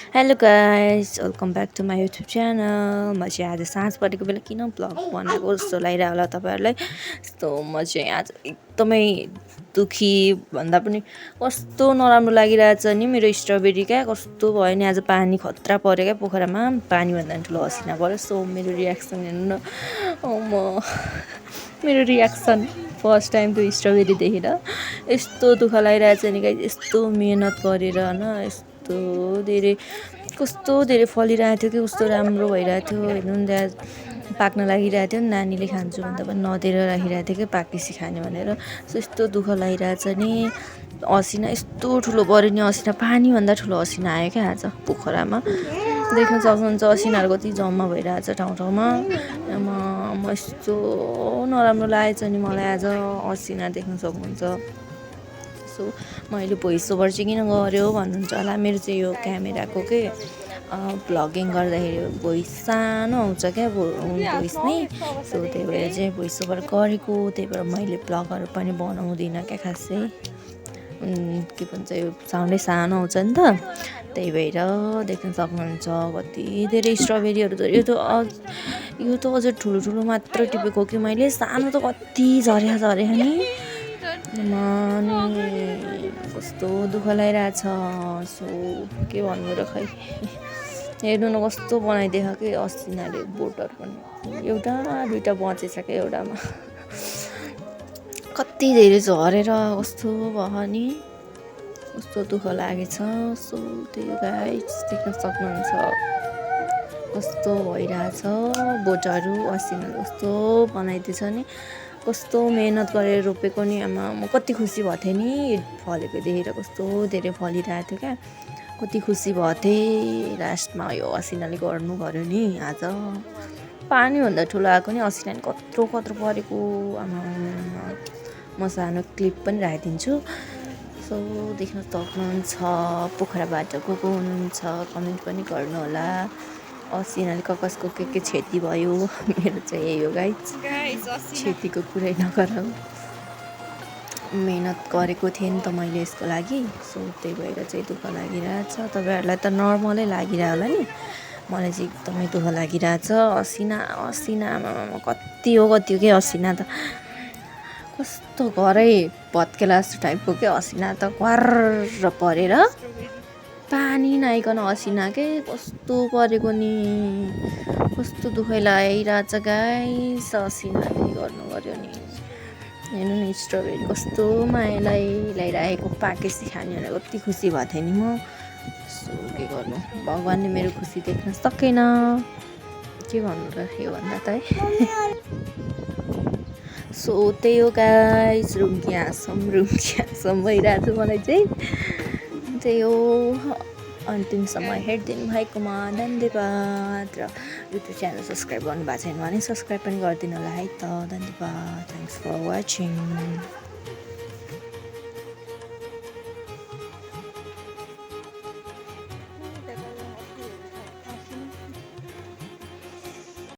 Hello guys welcome back to my YouTube channel. म चाहिँ आज साँझ परेको बेला किन भ्लग बनाएको जस्तो लागिरहेको होला तपाईँहरूलाई। यस्तो म चाहिँ आज एकदमै दुखी भन्दा पनि कस्तो नराम्रो लागिरहेछ नि। मेरो स्ट्रबेरी क्या कस्तो भयो नि, आज पानी खतरा पऱ्यो क्या पोखरामा, पानीभन्दा पनि ठुलो असिना पऱ्यो। सो मेरो रियाक्सन हेर्नु न। मेरो रियाक्सन फर्स्ट टाइम त्यो स्ट्रबेरी देखेर यस्तो दुःख लागिरहेछ नि गाइस। यस्तो मिहिनेत गरेर होइन, यस्तो धेरै कस्तो धेरै फलिरहेको थियो कि कस्तो राम्रो भइरहेको थियो। हेर्नु नि त्यहाँ पाक्न लागिरहेको थियो नि, नानीले खान्छु भन्दा पनि नदिएर राखिरहेको थियो कि पाकेपछि खाने भनेर। सो यस्तो दुःख लागिरहेछ नि। असिना यस्तो ठुलो पऱ्यो नि, असिना पानीभन्दा ठुलो असिना आयो क्या आज पोखरामा। देख्न सक्नुहुन्छ असिनाहरू कति जम्मा भइरहेछ ठाउँ ठाउँमा। म यस्तो नराम्रो लागेछ नि मलाई आज असिना देख्न सक्नुहुन्छ। सो मैले भोइस ओभर चाहिँ किन गऱ्यो भन्नुहुन्छ होला। मेरो चाहिँ यो क्यामेराको के भ्लगिङ गर्दाखेरि भोइस सानो आउँछ क्या भोइस नै। सो त्यही भएर चाहिँ भोइस ओभर गरेको, त्यही भएर मैले भ्लगहरू पनि बनाउँदिनँ क्या खासै। के भन्छ यो साउन्डै सानो आउँछ नि त, त्यही भएर देख्न सक्नुहुन्छ कति धेरै स्ट्रबेरीहरू त। यो त अझ ठुलो ठुलो मात्र टिपेको कि मैले, सानो त कति झर्या नि। कस्तो दुःख लागिरहेछ। सो के भन्नु र खै। हेर्नु न कस्तो बनाइदिएको कि असिनाले बोटहरू पनि एउटा दुइटा बचेछ क्या एउटामा। कति धेरै झरेर कस्तो भयो नि, कस्तो दुःख लागेछ। सो त्यही गाइस देख्न सक्नुहुन्छ कस्तो भइरहेछ बोटहरू, असिनाले कस्तो बनाइदिएछ नि। कस्तो मेहनत गरेर रोपेको नि, आमा म कति खुसी भएको थिएँ नि फलेको देखेर। कस्तो धेरै फलिरहेको थियो क्या, कति खुसी भएको थिएँ। लास्टमा यो असिनाले गर्नु गर्यो नि आज। पानीभन्दा ठुलो आएको नि, असिनाले कत्रो कत्रो परेको। आमा म सानो क्लिप पनि राखिदिन्छु। सो देख्न सक्नुहुन्छ पोखराबाट को हुनुहुन्छ कमेन्ट पनि गर्नु होला। असिनाले कसको के क्षति भयो। मेरो चाहिँ यही हो गाइस, क्षतिको कुरै नगरौँ। मेहनत गरेको थिएँ नि त मैले यसको लागि। सो त्यही भएर चाहिँ दुःख लागिरहेछ। तपाईँहरूलाई त नर्मलै लागिरह्यो होला नि, मलाई चाहिँ एकदमै दुःख लागिरहेछ। असिनामा कति हो के असिना त, कस्तो घरै भत्केला जस्तो टाइपको के असिना त क्वार्र परेर पानी नआइकन असिना के कस्तो परेको नि। कस्तो दुःख लागिरहेछ गाइस, असिनाले गर्नु गर्यो नि। हेर्नु नि स्ट्रबेरी कस्तो मायालाई ल्याइरहेको, पाकेपछि खाने भनेर कति खुसी भएको थिएँ नि म। सो के गर्नु, भगवान्ले मेरो खुसी देख्न सकेन। के भन्नु र योभन्दा त है। सो त्यही हो गाइस, रुम्की भइरहेको छ मलाई चाहिँ। त्यही हो, अन्तिमसम्म हेरिदिनु भएकोमा धन्यवाद। र युट्युब च्यानल सब्सक्राइब गर्नु भएको छैन भने सब्सक्राइब पनि गरिदिनु होला है त। धन्यवाद, थ्याङ्क्स फर वाचिङ।